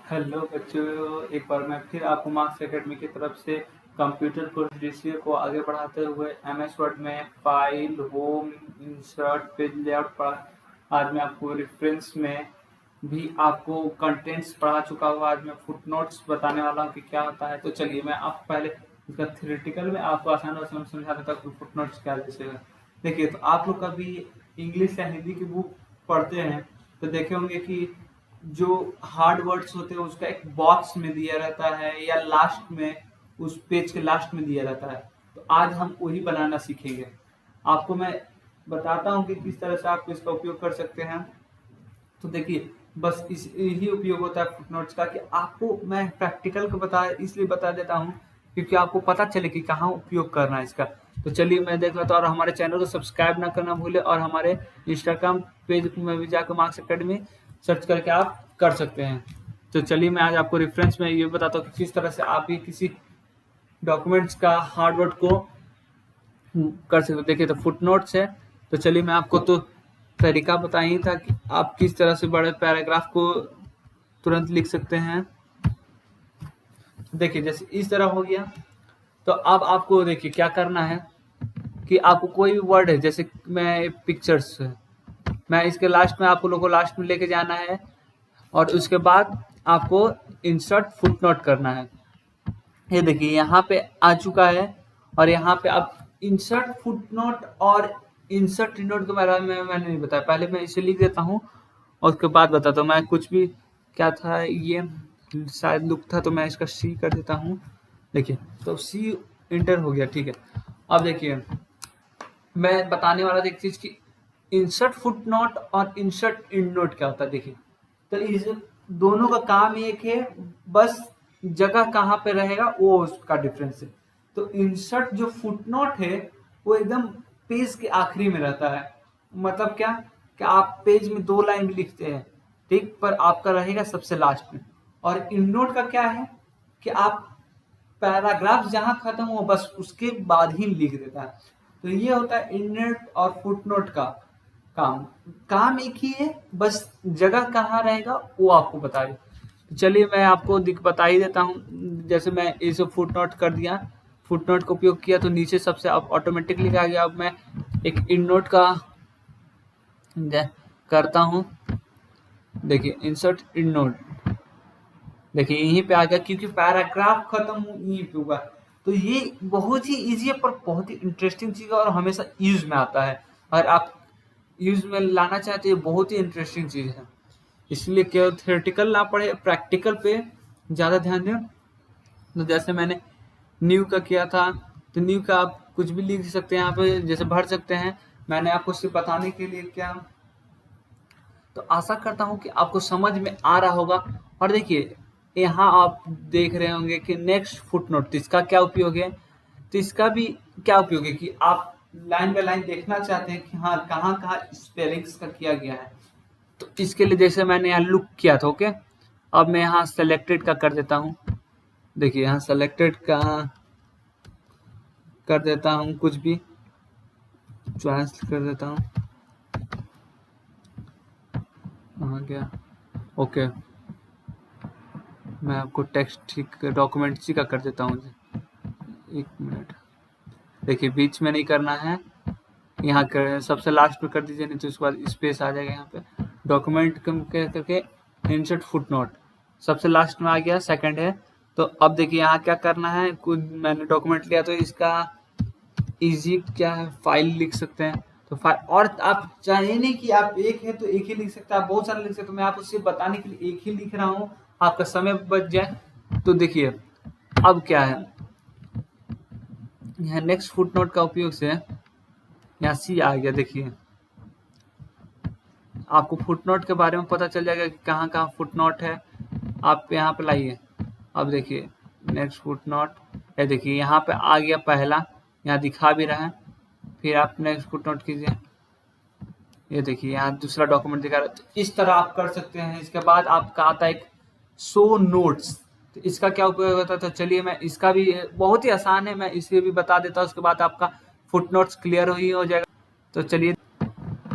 Hello बच्चों, एक बार मैं फिर आपको मार्क्स एकेडमी की तरफ से कंप्यूटर प्रोफिशिएंसी को आगे बढ़ाते हुए एमएस वर्ड में file, home, insert, page layout पढ़ा। आज मैं आपको रेफरेंस में भी आपको कंटेंट्स पढ़ा चुका हूँ। आज मैं फुटनोट्स बताने वाला हूँ कि क्या होता है। तो चलिए मैं आपको पहले इसका थ्योरेटिकल में आपको आसान भाषा में समझा देता हूँ कि फुटनोट्स क्या जैसे। देखिए, तो आप लोग कभी इंग्लिश या हिंदी की बुक पढ़ते हैं तो देखे होंगे कि जो हार्ड वर्ड्स होते हैं उसका एक बॉक्स में दिया रहता है या लास्ट में, उस पेज के लास्ट में दिया रहता है। तो आज हम वही बनाना सीखेंगे। आपको मैं बताता हूँ कि किस तरह से आप इसका उपयोग कर सकते हैं। तो देखिए, बस इस यही उपयोग होता है फुटनोट्स का कि आपको मैं प्रैक्टिकल को इसलिए बता देता हूँ क्योंकि आपको पता चले कि कहाँ उपयोग करना है इसका। तो चलिए मैं देख लेता हूँ, और हमारे चैनल को सब्सक्राइब ना करना भूले, और हमारे इंस्टाग्राम पेज में भी जाकर मार्क्स एकेडमी सर्च करके आप कर सकते हैं। तो चलिए मैं आज आपको रेफरेंस में ये बताता हूँ कि किस तरह से आप भी किसी डॉक्यूमेंट्स का हार्डवर्ड को कर सकते हो। देखिए, तो फुटनोट्स है। तो चलिए मैं आपको तो तरीका बता ही था कि आप किस तरह से बड़े पैराग्राफ को तुरंत लिख सकते हैं। देखिए, जैसे इस तरह हो गया। तो अब आपको देखिए क्या करना है कि आपको कोई भी वर्ड है, जैसे मैं पिक्चर्स है, मैं इसके लास्ट में आपको लोगों को लास्ट में लेके जाना है, और उसके बाद आपको इंसर्ट फुटनोट करना है। ये देखिए यहाँ पे आ चुका है, और यहाँ पे अब इंसर्ट फुटनोट और इंसर्ट नोट के बारे में मैंने नहीं बताया। पहले मैं इसे लिख देता हूँ और उसके बाद बताता हूँ। मैं कुछ भी क्या था, ये शायद लुक था, तो मैं इसका सी कर देता हूँ। देखिए, तो सी इंटर हो गया, ठीक है। अब देखिए मैं बताने वाला था एक चीज की इंसर्ट फुटनोट और इंसर्ट एंडनोट क्या होता है। देखिए, तो इस दोनों का काम एक है, बस जगह कहाँ पे रहेगा वो उसका डिफरेंस है। तो इंसर्ट जो फुटनोट है वो एकदम पेज के आखिरी में रहता है। मतलब क्या कि आप पेज में 2 लाइन लिखते हैं, ठीक, पर आपका रहेगा सबसे लास्ट में। और एंडनोट का क्या है कि आप पैराग्राफ जहां खत्म हो बस उसके बाद ही लिख देता है। तो ये होता है एंडनोट और फुटनोट का काम। काम एक ही है, बस जगह कहाँ रहेगा वो आपको बताए। तो चलिए मैं आपको बता ही देता हूँ। जैसे मैं इसे फुटनोट कर दिया, फुटनोट का उपयोग किया, तो नीचे सबसे अब ऑटोमेटिकली आ गया। अब मैं एक एंडनोट का करता हूँ। देखिए, इंसर्ट एंडनोट, देखिए यहीं पे आ गया क्योंकि पैराग्राफ खत्म यहीं पे हुआ। तो ये बहुत ही इजी है, पर बहुत ही इंटरेस्टिंग चीज है और हमेशा यूज में आता है। और आप यूज में लाना चाहते हैं, बहुत ही इंटरेस्टिंग चीज है। इसलिए केवल थियोरेटिकल ना पढ़े, प्रैक्टिकल पे ज्यादा ध्यान दें। तो जैसे मैंने न्यू का किया था, तो न्यू का आप कुछ भी लिख सकते हैं, यहाँ पे जैसे भर सकते हैं। मैंने आपको सिर्फ बताने के लिए क्या, तो आशा करता हूँ कि आपको समझ में आ रहा होगा। और देखिए यहाँ आप देख रहे होंगे कि नेक्स्ट फुटनोट, तो इसका क्या उपयोग है। तो इसका भी क्या उपयोग है कि आप लाइन बाय लाइन देखना चाहते हैं कि हाँ कहाँ कहाँ स्पेलिंग्स का किया गया है। तो इसके लिए जैसे मैंने यहाँ लुक किया था, ओके, अब मैं यहाँ सेलेक्टेड का कर देता हूँ। देखिए यहाँ सेलेक्टेड का कर देता हूँ, कुछ भी चॉइस कर देता हूँ। कहाँ गया, ओके, मैं आपको टेक्स्ट ठीक डॉक्यूमेंट सी का कर देता हूँ। 1 मिनट, देखिए बीच में नहीं करना है, यहाँ कर सबसे लास्ट पे कर दीजिए, नहीं तो उसके बाद स्पेस आ जाएगा। यहाँ पे डॉक्यूमेंट करके इंसर्ट फुटनोट सबसे लास्ट में आ गया, सेकंड है। तो अब देखिए यहाँ क्या करना है, कुछ मैंने डॉक्यूमेंट लिया तो इसका इजी क्या है, फाइल लिख सकते हैं। तो फाइल, और आप चाहे नहीं कि आप एक है तो एक ही लिख सकते हैं, आप बहुत सारे लिख सकते हैं। तो मैं आपको सिर्फ बताने के लिए एक ही लिख रहा हूँ, आपका समय बच जाए। तो देखिए अब क्या है, यहाँ नेक्स्ट फुटनोट का उपयोग से यहाँ सी आ गया। देखिए आपको फुटनोट के बारे में पता चल जाएगा कि कहाँ कहाँ फुटनोट है। आप यहाँ पे लाइए, अब देखिए नेक्स्ट फुटनोट, ये देखिए यहाँ पे आ गया पहला, यहाँ दिखा भी रहा है। फिर आप नेक्स्ट फुटनोट कीजिए, ये देखिए यहाँ दूसरा डॉक्यूमेंट दिखा रहा है। तो इस तरह आप कर सकते हैं। इसके बाद आपका आता है एक शो नोट्स, तो इसका क्या उपयोग होता है। तो चलिए मैं इसका भी, बहुत ही आसान है, मैं इसे भी बता देता हूँ, उसके बाद आपका फुटनोट्स क्लियर ही हो जाएगा। तो चलिए,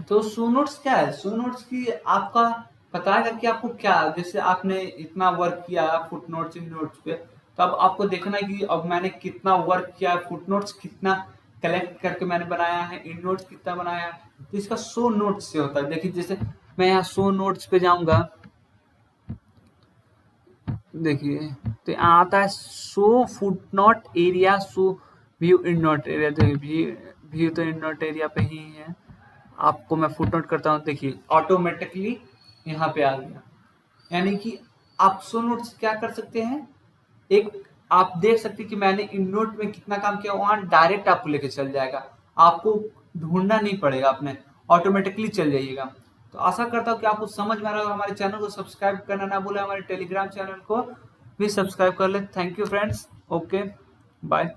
तो शो नोट्स क्या है, शो नोट्स की आपका बताएगा कि आपको क्या, जैसे आपने इतना वर्क किया फुट नोट्स इन नोट्स पे, तो अब आपको देखना है कि अब मैंने कितना वर्क किया, फुट नोट्स कितना कलेक्ट करके मैंने बनाया है, इन नोट्स कितना बनाया है। तो इसका शो नोट्स से होता है। देखिए जैसे मैं यहाँ शो नोट्स पे जाऊंगा, देखिए तो यहाँ आता है show foot note area, show view in note area. देखिए व्यू तो इन नोट एरिया पे ही है। आपको मैं फुट नोट करता हूँ, देखिए ऑटोमेटिकली यहाँ पे आ गया। यानी कि आप शो नोट्स क्या कर सकते हैं, एक आप देख सकते हैं कि मैंने इन नोट में कितना काम किया, वहां डायरेक्ट आपको लेके चल जाएगा, आपको ढूंढना नहीं पड़ेगा, अपने ऑटोमेटिकली चल जाइएगा। तो आशा करता हूँ कि आपको समझ में आ रहा होगा। हमारे चैनल को सब्सक्राइब करना ना भूलें, हमारे टेलीग्राम चैनल को भी सब्सक्राइब कर ले। Thank you friends, okay bye.